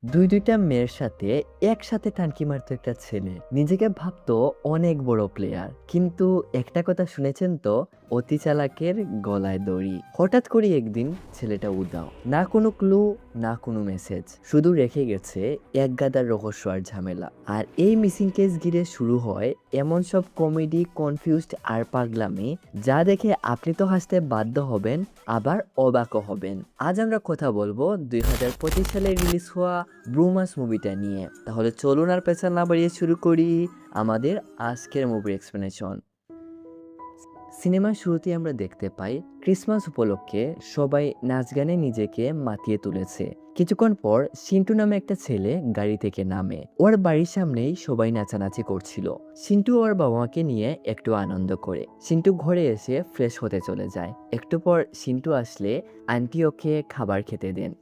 দুইটা মেয়ের সাথে একসাথে টানকি মারতো একটা ছেলে। নিজেকে ভাবতো অনেক বড় প্লেয়ার, কিন্তু একটা কথা শুনেছেন তো, অতি চালাকের গলায় দড়ি। হঠাৎ করে একদিন ছেলেটা উধাও, না কোনো ক্লু, না কোনো মেসেজ, শুধু রেখে গেছে এক গাদার রহস্য আর ঝামেলা। আর এই মিসিং কেস ঘিরে শুরু হয় এমন সব কমেডি, কনফিউজড আর পাগলামি, যা দেখে আপনি তো হাসতে বাধ্য হবেন, আবার অবাকও হবেন। আজ আমরা কথা বলবো 2025 সালে রিলিজ হওয়া ব্রুমাস মুভিটা নিয়ে। তাহলে চলুন আর পেছন না বাড়িয়ে শুরু করি আমাদের আজকের মুভি এক্সপ্লেনেশন। সিনেমার শুরুতে আমরা দেখতে পাই ক্রিসমাস উপলক্ষে সবাই নাচ গানে নিজেকে মাতিয়ে তুলেছে। কিছুক্ষণ পর সিন্টু নামে একটা ছেলে গাড়ি থেকে নামে। ওর বাড়ির সামনেই সবাই নাচানাচি করছিল। সিন্টু ওর বাবা মাকে নিয়ে একটু আনন্দ করে সিন্টু ঘরে এসে ফ্রেশ হতে চলে যায়। একটু পর সিন্টু আসলে আন্টি ওকে খাবার খেতে দেন।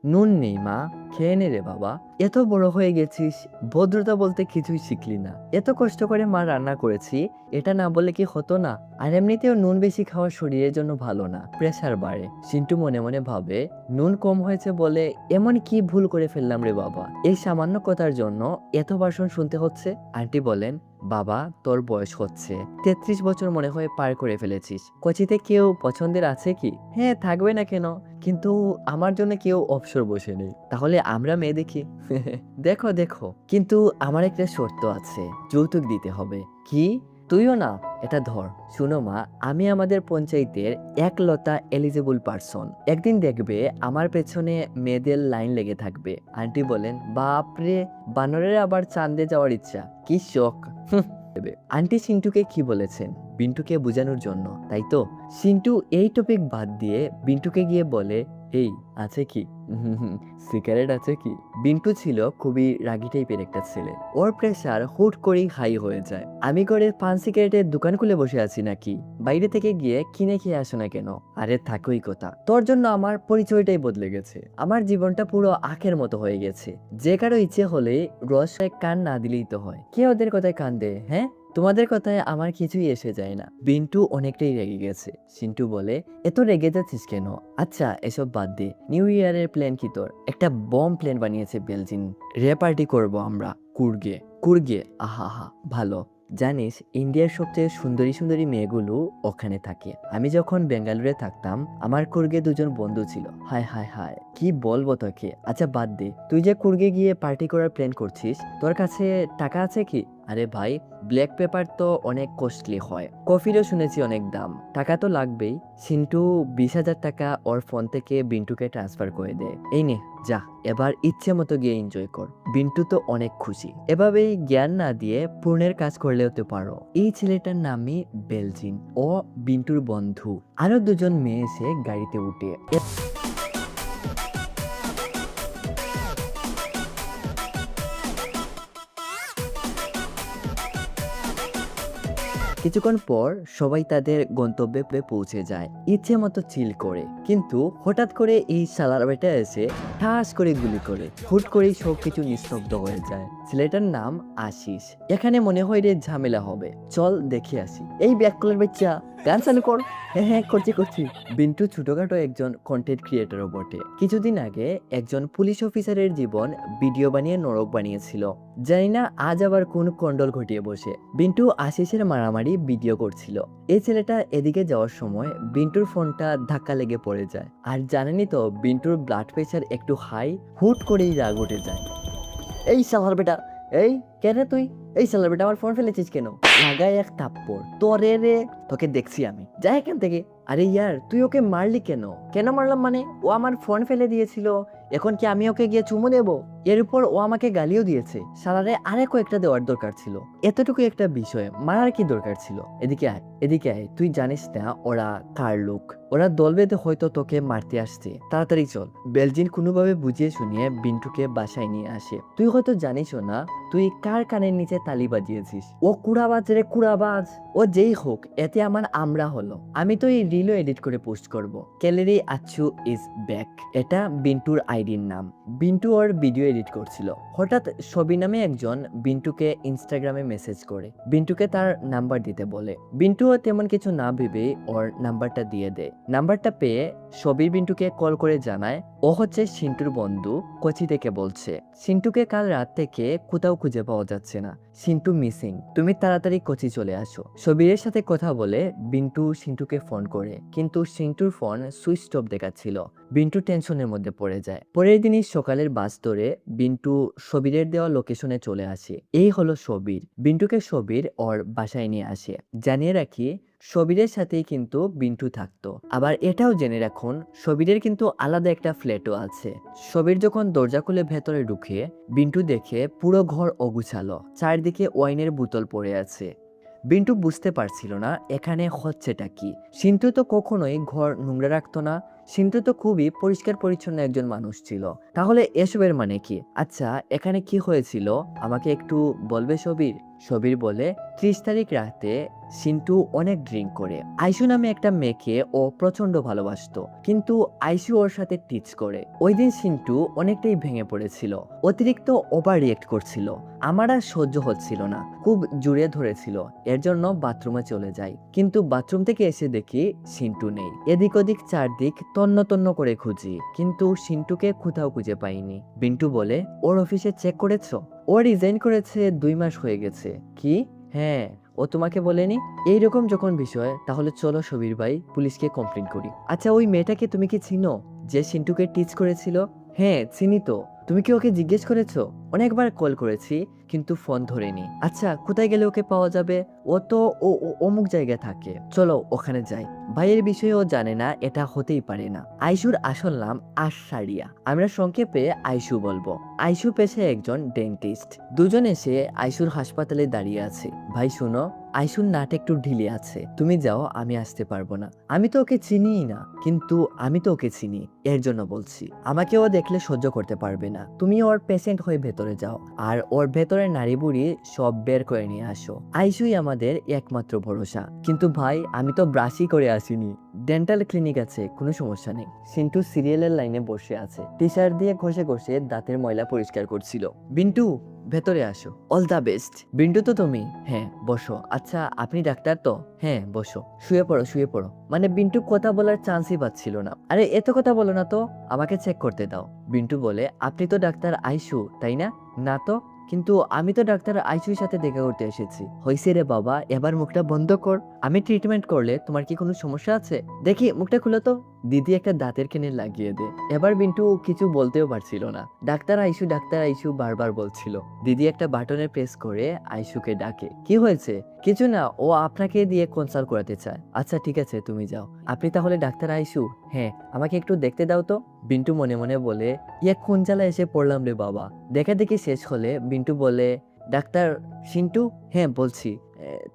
নুন নেই মা, খেয়ে নে রে বাবা, এত বড় হয়ে গেছিস, ভদ্রতা বলতে কিছুই শিখলি না। এত কষ্ট করে মা রান্না করেছি, এটা না বলে কি হতো না? আর এমনিতেও নুন বেশি খাওয়া শরীরের জন্য ভালো না, প্রেসার বাড়ে। সিন্টু মনে মনে ভাবে, নুন কম হয়েছে বলে এমন কি ভুল করে ফেললাম রে বাবা, এই সামান্য কথার জন্য এত ভাষণ শুনতে হচ্ছে। আন্টি বলেন, বাবা তোর বয়স হচ্ছে 33 বছর মনে হয় পার করে ফেলেছিস। কোচিতে কেউ পছন্দের আছে কি? হ্যাঁ, থাকবে না কেন, কিন্তু আমার জন্য কেউ অবসর বসে নেই। তাহলে আমরা মেয়ে দেখি। দেখো দেখো, কিন্তু আমার একটা শর্ত আছে, যৌতুক দিতে হবে। কি? তুইও না? এটা ধর। শুনো মা, আমি আমাদের পঞ্চায়েতের একলতা এলিজেবল পারসন। একদিন দেখবে আমার পেছনে মেয়েদের লাইন লেগে থাকবে। আন্টি বলেন, বাপরে, বানরের আবার চাঁদে যাওয়ার ইচ্ছা, কি শখ। আন্টি সিন্টুকে কি বলেছেন? বিন্টুকে বোঝানোর জন্য, তাই তো? সিন্টু এই টপিক বাদ দিয়ে বিন্টুকে গিয়ে বলে, এই আছে কি? সিগারেট আছে কি? বিন্টু ছিল খুবই রাগী টাইপের একটা ছেলে। ওর প্রেসার হুট করেই হাই হয়ে যায়। আমি করে পান সিগারেটের দোকান খুলে বসে আছি নাকি? বাইরে থেকে গিয়ে কিনে খেয়ে আসো না কেন? আরে থাকোই কথা, তোর জন্য আমার পরিচয়টাই বদলে গেছে। আমার জীবনটা পুরো আখের মতো হয়ে গেছে। যে কারো ইচ্ছে হলে রসায় কান না দিলেই তো হয়। কে ওদের কথায় কান দেয়? হ্যাঁ, তোমাদের কথায় আমার কিছুই এসে যায় না। বিন্টু অনেকটাই রেগে গেছে। সিন্টু বলে, এত রেগে যাচ্ছিস কেন? আচ্ছা এসব বাদ দে, নিউ ইয়ারের প্ল্যান কি তোর? একটা বম প্ল্যান বানিয়েছে বেলজিন, রে পার্টি করবো আমরা কুর্গে। কুর্গে, আহা হা, ভালো। জানিস ইন্ডিয়ার সবচেয়ে সুন্দরী সুন্দরী মেয়েগুলো ওখানে থাকে। আমি যখন বেঙ্গালুরে থাকতাম, আমার কুর্গে দুজন বন্ধু ছিল। হায় হায় হায়, কি বলবো তোকে। আচ্ছা বাদ দে, তুই যে কুর্গে গিয়ে পার্টি করার প্ল্যান করছিস, তোর কাছে টাকা আছে কি? আরে ভাই, ব্ল্যাক পেপার তো অনেক কস্টলি হয়, কফিরও শুনেছি অনেক দাম, টাকা তো লাগবেই। সিন্টু 20,000 টাকা ওর ফোন থেকে বিন্টুকে ট্রান্সফার করে দেয়। এই নে, যা, এবার ইচ্ছে মতো গিয়ে এনজয় কর। বিন্টু তো অনেক খুশি। এভাবেই জ্ঞান না দিয়ে পূর্ণের কাজ করলেও তো পারো। এই ছেলেটার নামই বেলজিন, ও বিন্টুর বন্ধু। আরো দুজন মেয়ে এসে গাড়িতে উঠে কিছুক্ষণ পর সবাই তাদের গন্তব্যে পৌঁছে যায়, ইচ্ছে মতো চিল করে। কিন্তু হঠাৎ করে এই শালার বেটা এসে ঠাস করে গুলি করে, হুট করেই সবকিছু নিস্তব্ধ হয়ে যায়। ছেলেটার নাম আশিস। এখানে মনে হয় রে ঝামেলা হবে, চল দেখে আসি। এই ব্যাককলের বাচ্চা, গান চালু কর। হ্যাঁ হ্যাঁ, করছি করছি। বিন্টু ছোটখাটো একজন কন্টেন্ট ক্রিয়েটরও বটে। কিছুদিন আগে একজন পুলিশ অফিসারের জীবন ভিডিও বানিয়ে নরক বানিয়েছিল। জানি না আজ আবার কোন কন্ডল ঘটিয়ে বসে বিন্টু আশিসের মারামারি ভিডিও করছিল। এই ছেলেটা এদিকে যাওয়ার সময় বিন্টুর ফোনটা ধাক্কা লেগে পড়ে যায়। আর জানেনই তো, বিন্টুর ব্লাড প্রেশার একটু হাই, হুট করেই রাগ উঠে যায়। এই শালার বেটা, এই কেন তুই? এই শালার বেটা, আমার ফোন ফেলেছিস কেন? লাগায় এক থাপ্পড়। তোরে রে, তোকে দেখছি আমি, যা এখান থেকে। আরে ইয়ার, তুই ওকে মারলি কেন? কেন মারলাম মানে, ও আমার ফোন ফেলে দিয়েছিল, এখন কি আমি ওকে গিয়ে চুমু দেবো? এর উপর ও আমাকে গালিও দিয়েছে। শালারে আরে কয়েকটা দেওয়ার দরকার ছিল, এতটুকু একটা বিষয় মারার কি দরকার ছিল? এদিকে আয়, এদিকে আয়। তুই জানিস না ওরা কার লোক? ওরা দল বেঁধে হয়তো তোকে মারতে আসছে, তাড়াতাড়ি চল। বেলজিন কোনোভাবে বুঝিয়ে শুনিয়ে বিন্টুকে বাসায় নিয়ে আসে। তুই হয়তো জানিসও না তুই কার কানের নিচে তালি বাজিয়েছিস। ও কুড়াবাজ রে, কুড়াবাজ। ও যেই হোক, এতে আমার আমরা হলো। আমি তো এই রিলও এডিট করে পোস্ট করব। ক্যালেরি আচ্ছু ইজ ব্যাক, এটা বিন্টুর আইডির নাম। বিন্টু ওর ভিডিও এডিট করছিল। হঠাৎ সবি নামে একজন বিন্টুকে ইনস্টাগ্রামে মেসেজ করে বিন্টুকে তার নাম্বার দিতে বলে। বিন্টু বিন্টুও তেমন কিছু না ভেবে ওর নাম্বারটা দিয়ে দেয়। নাম্বারটা পেয়ে সবির বিন্টুকে কল করে জানায় ও হচ্ছে সিন্টুর বন্ধু, কোচি থেকে বলছে সিন্টুকে কাল রাত থেকে কোথাও খুঁজে পাওয়া যাচ্ছে না, সিন্টু মিসিং, তুমি তাড়াতাড়ি কোচি চলে আসো। সবিরের সাথে কথা বলে বিন্টু সিন্টুকে ফোন করে, কিন্তু সিন্টুর ফোন সুইচ অফ দেখাচ্ছিল। বিন্টু টেনশনের মধ্যে পড়ে যায়। পরের দিনই সকালের বাস ধরে বিন্টু সবিরের দেওয়া লোকেশনে চলে আসে। এই হলো সবির। বিন্টুকে সবির ওর বাসায় নিয়ে আসে। জানিয়ে রাখি, সবিরের সাথেই কিন্তু বিন্টু থাকতো। আবার এটাও জেনে রাখুন, সবিরের কিন্তু আলাদা একটা ফ্ল্যাটও আছে। সবির যখন দরজা খুলে ভেতরে ঢুকে বিন্টু দেখে পুরো ঘর অগুছালো, চারদিকে ওয়াইনের বোতল পড়ে আছে। বিন্টু বুঝতে পারছিল না এখানে হচ্ছেটা কি। সিন্টু তো কখনোই ঘর নোংরা রাখতো না, সিন্টু তো খুবই পরিষ্কার পরিচ্ছন্ন একজন মানুষ ছিল। তাহলে এসবের মানে কি? আচ্ছা, এখানে কি হয়েছিল আমাকে একটু বলবে সবির? সবির বলে 30 তারিখ রাতে সিন্টু অনেক ড্রিঙ্ক করে আইসু নামে একটা মেয়েকে ও প্রচন্ড ভালোবাসতো, কিন্তু আইসু ওর সাথে টিচ করে। ওই দিন সিন্টু অনেকটাই ভেঙে পড়েছিল, অতিরিক্ত ওভার রিয়েক্ট করছিল। আমার আর সহ্য হচ্ছিল না, খুব জুড়ে ধরেছিল। এর জন্য বাথরুমে চলে যাই, কিন্তু বাথরুম থেকে এসে দেখি সিন্টু নেই। এদিক ওদিক চারদিক তন্ন তন্ন করে খুঁজি, কিন্তু সিন্টুকে কোথাও খুঁজে পাইনি। বিন্টু বলে, ওর অফিসে চেক করেছো? ও রিজাইন করেছে 2 মাস হয়ে গেছে। কি? হ্যাঁ, ও তোমাকে বলেনি? এইরকম যখন বিষয়, তাহলে চলো সবির ভাই পুলিশকে কমপ্লেন করি। আচ্ছা, ওই মেয়েটাকে তুমি কি চিনো যে সিন্টুকে টিচ করেছিল? হ্যাঁ চিনি তো। তুমি কি ওকে জিজ্ঞেস করেছো? অনেকবার কল করেছি, কিন্তু ফোন ধরেনি। আচ্ছা, কোথায় গেলে ওকে পাওয়া যাবে? ও তো অমুক জায়গায় থাকে, চলো ওখানে যাই। ভাইয়ের বিষয়ে ও জানে না, এটা হতেই পারে না। আইসুর আসল নাম আশারিয়া, আমরা সংক্ষেপে আইসু বলবো। আইসু পেশায় একজন ডেন্টিস্ট। দুজন এসে আইসুর হাসপাতালে দাঁড়িয়ে আছে। ভাই শুনো, আইসুর নাট একটু ঢিলে আছে, তুমি যাও, আমি আসতে পারবো না। আমি তো ওকে চিনিই না। কিন্তু আমি তো ওকে চিনি, এর জন্য বলছি। আমাকে ও দেখলে সহ্য করতে পারবে না। তুমি ওর পেশেন্ট হয়ে ভেতরে যাও, আর ওর ভেতরে নারী বুড়ি সব বের করে নিয়ে আসো। আইসুই আমাদের একমাত্র ভরসা। কিন্তু ভাই, আমি তো ব্রাশই করে আসিনি। ডেন্টাল ক্লিনিক আছে, কোনো সমস্যা নেই। সিন্টু সিরিয়ালের লাইনে বসে আছে, টি শার্ট দিয়ে ঘষে ঘষে দাঁতের ময়লা পরিষ্কার করছিল। বিন্টু, ভেতরে আসো। All the best. বিন্টু তো তুমি? হ্যাঁ বসো। আচ্ছা, আপনি ডাক্তার তো? হ্যাঁ বসো। শুয়ে পড়ো, শুয়ে পড়ো। মানে বিন্টু কথা বলার চান্সই পাচ্ছিল না। আরে এত কথা বলো না তো, আমাকে চেক করতে দাও। বিন্টু বলে, আপনি তো ডাক্তার আইসু তাই না? না তো। কিন্তু আমি তো ডাক্তার আইসুর সাথে দেখা করতে এসেছি। হইছে রে বাবা, এবার মুখটা বন্ধ কর। আমি ট্রিটমেন্ট করলে তোমার কি কোনো সমস্যা আছে? দেখি মুখটা খুলো তো। দিদি একটা দাঁতের কেনে লাগিয়ে দে। এবার বিন্টু কিছু বলতেও পারছিল না। ডাক্তার আইসু বারবার বলছিল। দিদি একটা বাটনে প্রেস করে আইসুকে ডাকে। কি হয়েছে? কিছু না, ও আপনাকে দিয়ে কনসাল্ট করাতে চায়। আচ্ছা ঠিক আছে, তুমি যাও। আপনি তাহলে ডাক্তার আইসু? হ্যাঁ, আমাকে একটু দেখতে দাও তো। বিন্টু মনে মনে বলে, ইয়া কোন জ্বালা এসে পড়লাম রে বাবা। দেখা দেখি শেষ হলে বিন্টু বলে, ডাক্তার সিন্টু? হ্যাঁ বলছি।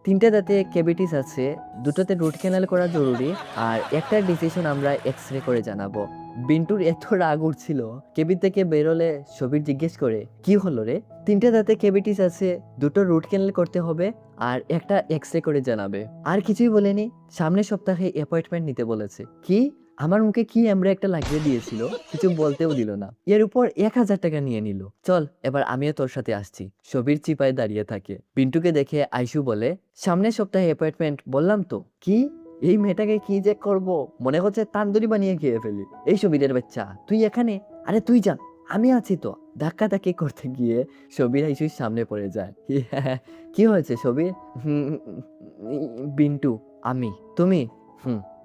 3টে দাঁতে ক্যাভিটিস আছে, 2টোতে রুট ক্যানাল করা জরুরি, আর একটা ডিসিশন আমরা এক্সরে করে জানাবো। বিন্টুর এত রাগ উঠছিল, কেবিন থেকে বেরোলে সবির জিজ্ঞেস করে, কি হলো রে? 3টে দাঁতে ক্যাভিটিস আছে, 2টো রুট ক্যানাল করতে হবে, আর একটা এক্সরে করে জানাবে। আর কিছুই বলেনি। সামনের সপ্তাহে অ্যাপয়েন্টমেন্ট নিতে বলেছে। কি? আমার মুখে কি আমরা একটা লাগিয়ে দিয়েছিল, কিছু বলতেও দিল না। এর উপর 1000 টাকা নিয়ে নিল। চল এবার আমিও তোর সাথে আসছি। সবির চিপায় দাঁড়িয়ে থাকে। পিন্টুকে দেখে আইসু বলে, সামনের সপ্তাহে অ্যাপয়েন্টমেন্ট বললাম তো। কি? এই মেয়েটাকে কি যে করব, মনে হচ্ছে তান্দুরি বানিয়ে খেয়ে ফেলি। এই সবিরের বাচ্চা, তুই এখানে? আরে তুই যা, আমি আছি তো। ধাক্কা ধাক্কি করতে গিয়ে সবির আইসুর সামনে পড়ে যায়। কি হয়েছে সবির? বিন্টু। আমি? তুমি?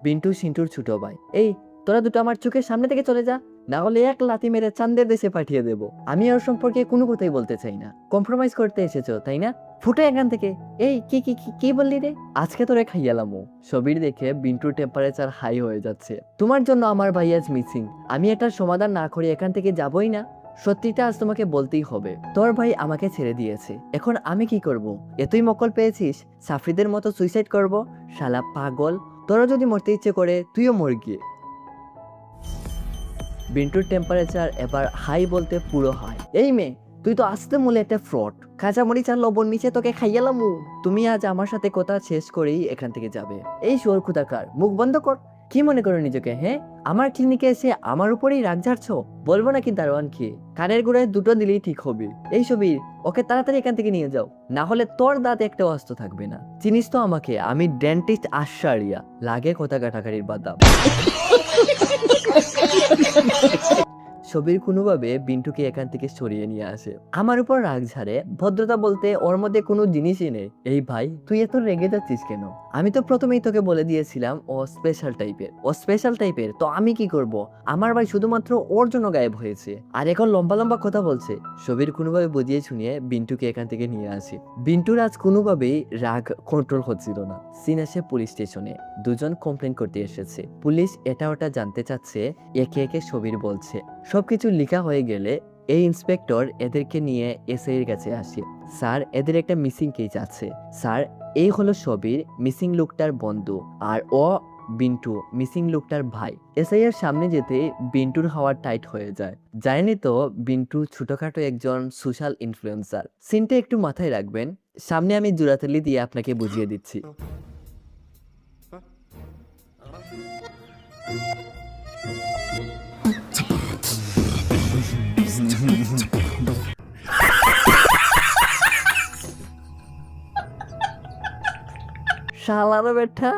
বিন্টু সিন্টুর ছোট ভাই। এই, তোরা দুটো আমার চোখের সামনে থেকে চলে যা, না হলে এক লাথি মেরে চাঁদের দেশে পাঠিয়ে দেব। আমি ওর সম্পর্কে কোনো কথাই বলতে চাই না। কম্প্রোমাইজ করতে এসেছো তাই না? ফুটে এখান থেকে। এই কি কি কি কি বললি রে? আজকে তোরে খাইয়ালামো। সবির দেখে বিন্টুর টেম্পারেচার হাই হয়ে যাচ্ছে। তোমার জন্য আমার ভাই আজ মিসিং। আমি এটার সমাধান না করে এখান থেকে যাবই না। সত্যিটা আজ তোমাকে বলতেই হবে। তোর ভাই আমাকে ছেড়ে দিয়েছে, এখন আমি কি করব? এতই মকল পেয়েছিস সাফরিদের মতো সুইসাইড করব? শালা পাগল, তোরা যদি মরতে ইচ্ছে করে তুইও মর গিয়ে। বিন্টুর টেম্পারেচার এবার হাই বলতে পুরো হাই। এই মেয়ে, তুই তো আসতে মূলে একটা ফ্রড। কাঁচামরিচ আর লবণ মিশে তোকে খাইয়ালামু। তুমি আজ আমার সাথে কথা শেষ করেই এখান থেকে যাবে। এই শুয়োর ক্ষুধাকার, মুখ বন্ধ কর। কি মনে করো নিজেকে? হ্যাঁ, আমার ক্লিনিকে এসে আমার উপরেই রাগ ঝাড়ছো? বলবো নাকি দারোয়ান কি? কানের গোড়ায় দুটো দিলেই ঠিক হবে। এই সবির, ওকে তাড়াতাড়ি এখান থেকে নিয়ে যাও, না হলে তোর দাঁত একটা অস্ত থাকবে না। চিনিস তো আমাকে, আমি ডেন্টিস্ট আশারিয়া, লাগে কথা কাটাকাটির বাদাম। সবির কোনোভাবে বিন্টুকে এখান থেকে সরিয়ে নিয়ে আসে, আমার উপর রাগ ঝাড়ে। ভদ্রতা বলতে ওর মধ্যে কোনো জিনিসই নেই। এই ভাই, তুই এত রেগে যাচ্ছিস কেন? আমি তো প্রথমেই তোকে বলে দিয়েছিলাম ও স্পেশাল টাইপের। তো আমি কি করব? আমার ভাই শুধুমাত্র ওর জন্য গায়েব হয়েছে, আর এখন লম্বা লম্বা কথা বলছে। সবির কোনোভাবে বুঝিয়ে শুনিয়ে বিন্টুকে এখান থেকে নিয়ে আসি। বিন্টুর আজ কোনোভাবেই রাগ কন্ট্রোল হচ্ছিল না। সিন আসে পুলিশ স্টেশনে, দুজন কমপ্লেন করতে এসেছে। পুলিশ এটা ওটা জানতে চাচ্ছে, একে একে সবির বলছে। সবকিছু লেখা হয়ে গেলে এই ইন্সপেক্টর এদেরকে নিয়ে এসআই এর কাছে আসে। স্যার, এদের একটা মিসিং কেস আছে। স্যার, এই হলো সবির, মিসিং লোকটার বন্ধু, আর ও বিন্টু, মিসিং লোকটার ভাই। এসআই এর সামনে যেতে বিন্টুর হাওয়া টাইট হয়ে যায়। জানেনই তো, বিন্টু ছোটখাটো একজন সোশ্যাল ইনফ্লুয়েন্সার। সিনটা একটু মাথায় রাখবেন, সামনে আমি জোড়াতালি দিয়ে আপনাকে বুঝিয়ে দিচ্ছি। শালার বেটা,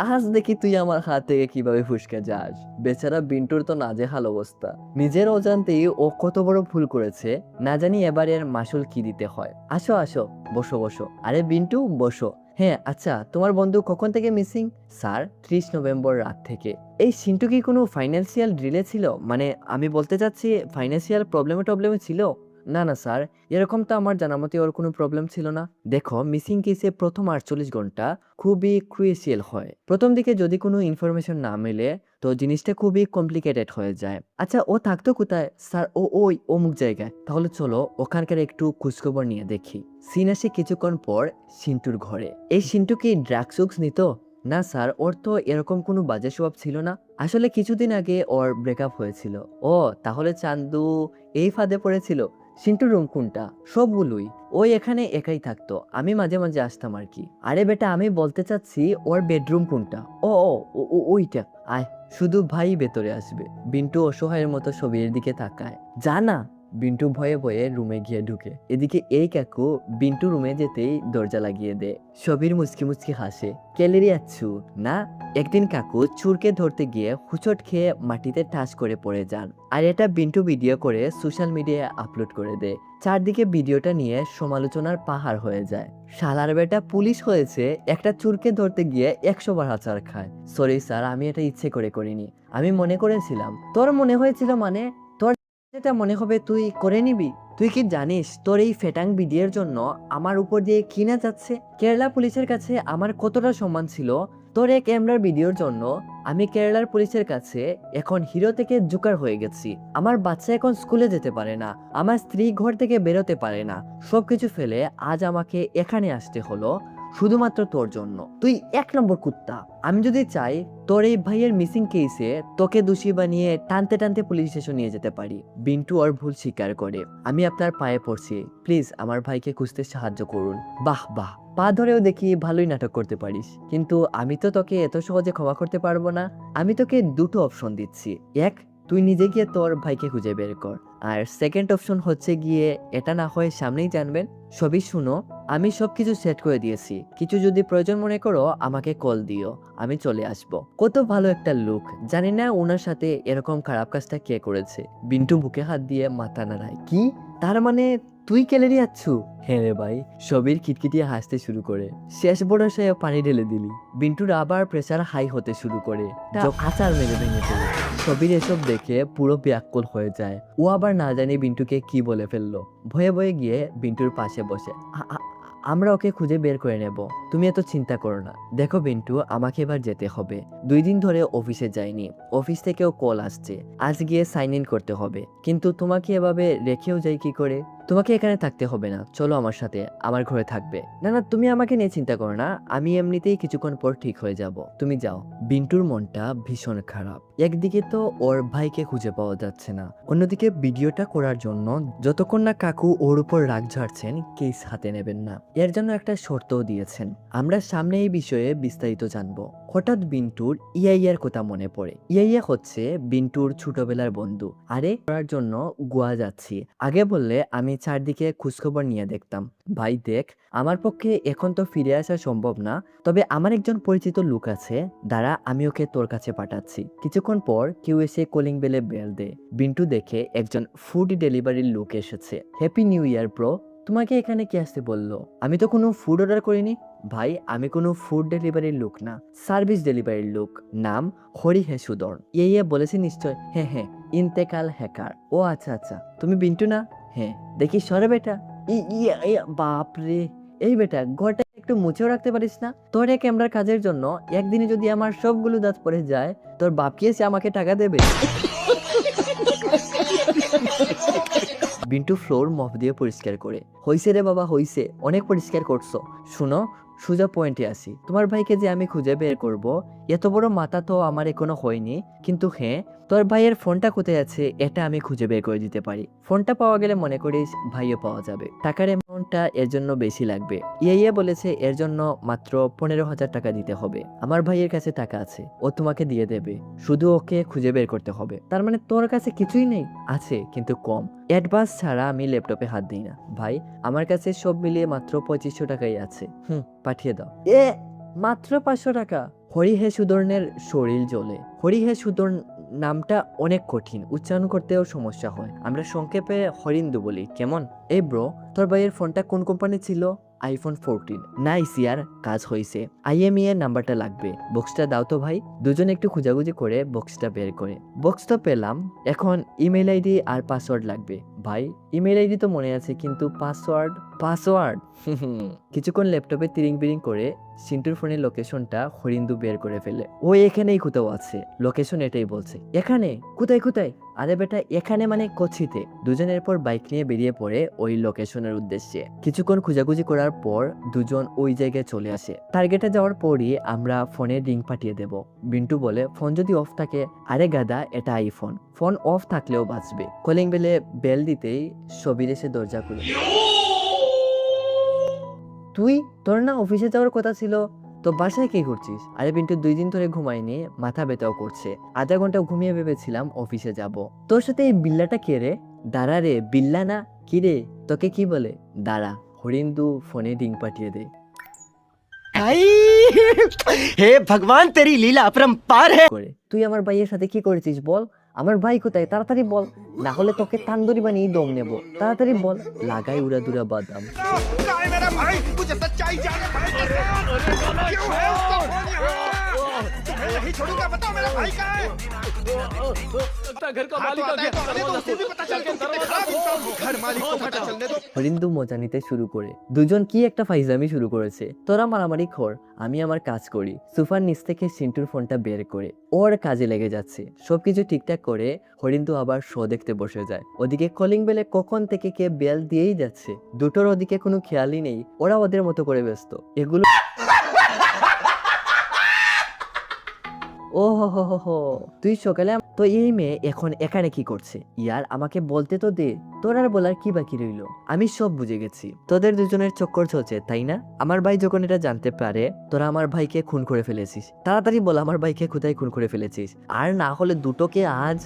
আজ দেখি তুই আমার হাত থেকে কিভাবে ফুসকে যাস। বেচারা বিন্টুর তো নাজেহাল অবস্থা। নিজের অজান্তেই ও কত বড় ভুল করেছে, না জানি এবারের মাসুল কি দিতে হয়। আসো আসো, বসো বসো। আরে বিন্টু, বসো। হ্যাঁ আচ্ছা, তোমার বন্ধু কখন থেকে মিসিং? স্যার, 30 নভেম্বর রাত থেকে। এই সিন্টু কি কোনো ফাইন্যান্সিয়াল ডিলে ছিল? মানে আমি বলতে চাচ্ছি, ফাইন্যান্সিয়াল প্রবলেমে ছিল? না না স্যার, এরকম তো আমার জানা মতে ওর কোনো প্রবলেম ছিল না। দেখো, মিসিং কেসে প্রথম 48 ঘন্টা খুবই ক্রুয়েশিয়াল হয়। প্রথম দিকে যদি কোনো ইনফরমেশন না মেলে তো জিনিসটা খুবই কমপ্লিকেটেড হয়ে যায়। আচ্ছা, ও থাকতো কোথায়? স্যার, ওই অমুক জায়গায়। তাহলে চলো ওখানকার একটু খোঁজখবর নিয়ে দেখি। সিন আসে কিছুক্ষণ পর সিন্টুর ঘরে। এই সিন্টু কি ড্রাগস নিত? না স্যার, ওর তো এরকম কোনো বাজে স্বভাব ছিল না। আসলে কিছুদিন আগে ওর ব্রেকআপ হয়েছিল। ও, তাহলে চান্দু এই ফাঁদে পড়েছিল। সিন্টুর রুম কোনটা? সবগুলোই। ওই এখানে একাই থাকতো, আমি মাঝে মাঝে আসতাম আর কি। আরে বেটা, আমি বলতে চাচ্ছি ওর বেডরুম কোনটা? ও ও ও, ওইটা। আয়, শুধু ভাই ভেতরে আসবে। বিন্টু অসহায়ের মতো ছবির দিকে তাকায়। জানা। বিন্টু ভয়ে ভয়ে রুমে গিয়ে ঢুকে। এদিকে এই কাকু বিন্টু রুমে যেতেই দরজা লাগিয়ে দেয়। সবির মুচকি মুচকি হাসে। ক্যালেরি আছু না? একদিন কাকু চুরকে ধরতে গিয়ে হুচট খেয়ে মাটিতে টাচ করে পড়ে যান, আর এটা বিন্টু ভিডিও করে সোশ্যাল মিডিয়ায় আপলোড করে দেয়। চারদিকে ভিডিওটা নিয়ে সমালোচনার পাহাড় হয়ে যায়। শালার বেটা পুলিশ হয়েছে, একটা চুরকে ধরতে গিয়ে 100 বার আচার খায়। সরি স্যার, আমি এটা ইচ্ছে করে করিনি। আমি মনে করেছিলাম। তোর মনে হয়েছিল মানে? তোর যেটা মনে হবে তুই করে নিবি। তুই কি জানিস তোর এই ফেটাং ভিডিওর জন্য আমার উপর দিয়ে কিনা যাচ্ছে? কেরালা পুলিশের কাছে আমার কতটা সম্মান ছিল। তোর এক ক্যামেরার ভিডিওর জন্য আমি কেরালার পুলিশের কাছে এখন হিরো থেকে জোকার হয়ে গেছি। আমার বাচ্চা এখন স্কুলে যেতে পারে না, আমার স্ত্রী ঘর থেকে বেরোতে পারে না। সবকিছু ফেলে আজ আমাকে এখানে আসতে হলো শুধুমাত্র তোর জন্য। তুই 1 নম্বর কুত্তা। আমি যদি চাই তোর এই ভাইয়ের মিসিং কেসে তোকে দোষী বানিয়ে টানতে টানতে পুলিশ স্টেশন নিয়ে যেতে পারি। বিন্টু ওর ভুল স্বীকার করে। আমি আপনার পায়ে পড়ছি, প্লিজ আমার ভাইকে খুঁজতে সাহায্য করুন। বাহ বাহ, পা ধরেও দেখি ভালোই নাটক করতে পারিস, কিন্তু আমি তো তোকে এত সহজে ক্ষমা করতে পারবো না। আমি তোকে দুটো অপশন দিচ্ছি। এক, তুই নিজে গিয়ে তোর ভাইকে খুঁজে বের কর। আর সেকেন্ড অপশন হচ্ছে গিয়ে, এটা না হয় সামনেই জানবেন। সবই শুনো, আমি সবকিছু সেট করে দিয়েছি। কিছু যদি প্রয়োজন মনে করো আমাকে কল দিও, আমি চলে আসব। কত ভালো একটা লুক। জানি না ওনার সাথে এরকম খারাপ কাজটা কে করেছে। বিন্টু বুকে হাত দিয়ে মাথা নাড়ায়। কি? তার মানে তুই ক্যালেরি আছু? হ্যাঁ রে ভাই। সবির খিটখিটিয়ে হাসতে শুরু করে। শেষ বড়সায় পানি ঢেলে দিলি। বিন্টুর আবার প্রেসার হাই হতে শুরু করে, আচার মেরে ভেঙে পড়ে। সবির এসব দেখে পুরো ব্যাকুল হয়ে যায়। ও আবার না জানি বিন্টুকে কি বলে ফেললো। ভয়ে ভয়ে গিয়ে বিন্টুর পাশে বসে, আমরা ওকে খুঁজে বের করে নেব, তুমি এত চিন্তা করো না। দেখো বিন্টু, আমাকে এবার যেতে হবে। 2 দিন ধরে অফিসে যাইনি, অফিস থেকেও কল আসছে, আজ গিয়ে সাইন ইন করতে হবে। কিন্তু তোমাকে এভাবে রেখেও যাই কি করে? তোমাকে এখানে থাকতে হবে না, চলো আমার সাথে, আমার ঘরে থাকবে। না না, তুমি আমাকে নিয়ে চিন্তা করো না, আমি এমনিতেই কিছুক্ষণ পর ঠিক হয়ে যাব, তুমি যাও। বিন্টুর মনটা ভীষণ খারাপ। একদিকে তো ওর ভাইকে খুঁজে পাওয়া যাচ্ছে না, অন্যদিকে ভিডিওটা করার জন্য যতক্ষণ না কাকু ওর উপর রাগ ঝাড়ছেন কেস হাতে নেবেন না। এর জন্য একটা শর্তও দিয়েছেন। আমরা সামনে এই বিষয়ে বিস্তারিত জানবো। হঠাৎ বিন্টুর ইয়াইয়ার কথা মনে পড়ে। ইয়াইয়া হচ্ছে বিন্টুর ছোটবেলার বন্ধু। আরে করার জন্য গোয়া যাচ্ছি, আগে বললে আমি চারদিকে খোঁজখবর নিয়ে দেখতাম। ভাই দেখ, আমার পক্ষে এখন তো ফিরে আসা সম্ভব না, তবে আমার একজন পরিচিত লোক আছে, দাঁড়া আমি ওকে তোর কাছে পাঠাচ্ছি। কিছুক্ষণ পর কেউ এসে কলিং বেলে বেল দেয়। বিন্টু দেখে একজন ফুড ডেলিভারির লোক এসেছে। হ্যাপি নিউ ইয়ার ব্রো, তোমাকে এখানে কে আসতে বললো? আমি তো কোনো ফুড অর্ডার করিনি। ভাই আমি কোনো ফুড ডেলিভারির লোক না, সার্ভিস ডেলিভারির লোক, নাম হরি হেসুদর। ইয়ে বলেছে নিশ্চয়। হ্যাঁ হ্যাঁ, ইন্তেকাল হ্যাকার। ও আচ্ছা আচ্ছা, তুমি বিন্টু না? হ্যাঁ। দেখি সরে বেটা। বাপরে, এই বেটা ঘরটা একটু মুছেও রাখতে পারিস না? তোর এই ক্যামেরার কাজের জন্য একদিনে যদি আমার সবগুলো দাঁত পড়ে যায়, তোর বাপ কি এসে আমাকে টাকা দেবে? বিন্টু ফ্লোর মপ দিয়ে পরিষ্কার করে। হইছে রে বাবা হইছে, অনেক পরিষ্কার করছো। শুনো, সোজা পয়েন্টে আসি। তোমার ভাইকে যে আমি খুঁজে বের করব, এত বড় মাথা তো আমার এখনো হয়নি। কিন্তু হ্যাঁ, তোর ভাইয়ের ফোনটা কোথায় আছে এটা আমি খুঁজে বের করে দিতে পারি। ফোনটা পাওয়া গেলে মনে করিস ভাইও পাওয়া যাবে। টাকার অ্যামাউন্টটা এর জন্য বেশি লাগবে। ইয়ে বলেছে এর জন্য মাত্র 15,000 টাকা দিতে হবে। আমার ভাইয়ের কাছে টাকা আছে, ও তোমাকে দিয়ে দেবে, শুধু ওকে খুঁজে বের করতে হবে। তার মানে তোর কাছে কিছুই নেই? আছে, কিন্তু কম। অ্যাডভান্স ছাড়া আমি ল্যাপটপে হাত দিই না ভাই। আমার কাছে সব মিলিয়ে মাত্র 2500 টাকাই আছে। পাঠিয়ে দাও। মাত্র 500 টাকা? হরিহে সুদর্ণের শরীর জ্বলে। হরিহে সুদর্ণ নামটা অনেক কঠিন, উচ্চারণ করতেও সমস্যা হয়। আমরা সংক্ষেপে হরিন্দু বলি, কেমন? এই ব্রো, তোর ভাইয়ের ফোনটা কোন কোম্পানি ছিল? আইফোন 14। নাইস ইয়ার, কাজ হয়েছে। IMEI এর নাম্বারটা লাগবে, বক্সটা দাও তো ভাই। দুজন একটু খুঁজাখুঁজি করে বক্সটা বের করে। বক্স তো পেলাম, এখন ইমেল আইডি আর পাসওয়ার্ড লাগবে। ভাই ইমেল আইডি তো মনে আছে, কিন্তু পাসওয়ার্ড? কিছুক্ষণ ল্যাপটপে তিরিং বিরিং করে সিন্টুর ফোনের লোকেশনটা হরিন্দু বের করে ফেলে। ও এখানেই কোথাও আছে, লোকেশন এটাই বলছে। এখানে? কোথায় কোথায়? আরে বেটা এখানে মানে কোচিতে। দুজনের পর বাইক নিয়ে বেরিয়ে পড়ে ওই লোকেশনের উদ্দেশ্যে। কিছুক্ষণ খোঁজাখুঁজি করার পর দুজন ওই জায়গায় চলে আসে। টার্গেটে যাওয়ার পরই আমরা ফোনে রিং পাঠিয়ে দেব। বিন্টু বলে, ফোন যদি অফ থাকে? আরে গাদা, এটা আইফোন, ফোন অফ থাকলেও বাঁচবে। কলিং বেলে বেল দিতেই সবির এসে দরজা খুলে। তুই? তোর না অফিসে যাওয়ার কথা ছিল, তো বাসায় কি করছিস? আরে বিন্টু 2 দিন ধরে ঘুমাইনি, মাথা ব্যথাও করছে। আধা ঘন্টা ঘুমিয়ে ভেবেছিলাম অফিসে যাব। তোর সাথে এই বিল্লাটা কে রে? দাঁড়া রে, বিল্লা না, কি রে তোকে কি বলে? দাঁড়া। হরিন্দু ফোনে রিং পাঠিয়ে দে। हे भगवान तेरी लीला अपरंपार है। করে তুই আমার ভাইয়ের সাথে কি করেছিস বল? আমার ভাই কোথায়? তাড়াতাড়ি বল, না হলে তোকে তান্দুরি বানিয়ে দম নেব। তাড়াতাড়ি বল। লাগাই উড়াদুরা বাদাম। कहाँ है मेरा भाई? मुझे सच्चाई जानना पड़ेगा। क्यों है उसका फोन यहाँ? मैं नहीं छोड़ूंगा, बताओ मेरा भाई कहाँ है? घर का मालिक आ गया। आने दो, उसे भी पता चले तुम कितने खराब इंसान हो। घर मालिक को पता चलने दो। হরিন্দু মজা নিতে শুরু করে। দুজন কি একটা ফাইজলামি শুরু করেছে। তোরা মারামারি খোর, আমি আমার কাজ করি। সোফার নিচ থেকে সিন্টুর ফোনটা বের করে ওর কাজে লেগে যাচ্ছে। সবকিছু ঠিকঠাক করে হরিন্দু আবার শো দেখতে বসে যায়। ওদিকে কলিং বেলে কখন থেকে কে বেল দিয়েই যাচ্ছে। দুটোর ওদিকে কোনো খেয়ালই নেই, ওরা ওদের মতো করে ব্যস্ত। এগুলো ও হো, তুই সকালে তো এই মেয়ে এখন এখানে কি করছে? ইয়ার আমাকে বলতে তো দে, তোর আর বলার কি বাকি রইল? আমি সব বুঝে গেছি, তোদের দুজনের চক্কর চলছে তাই না? আমার ভাই যখন এটা জানতে পারে তোরা আমার ভাইকে খুন করে ফেলেছিস, তাড়াতাড়ি বল আমার ভাইকে কোথায় খুন করে ফেলেছিস, আর না হলে দুটোকে আজ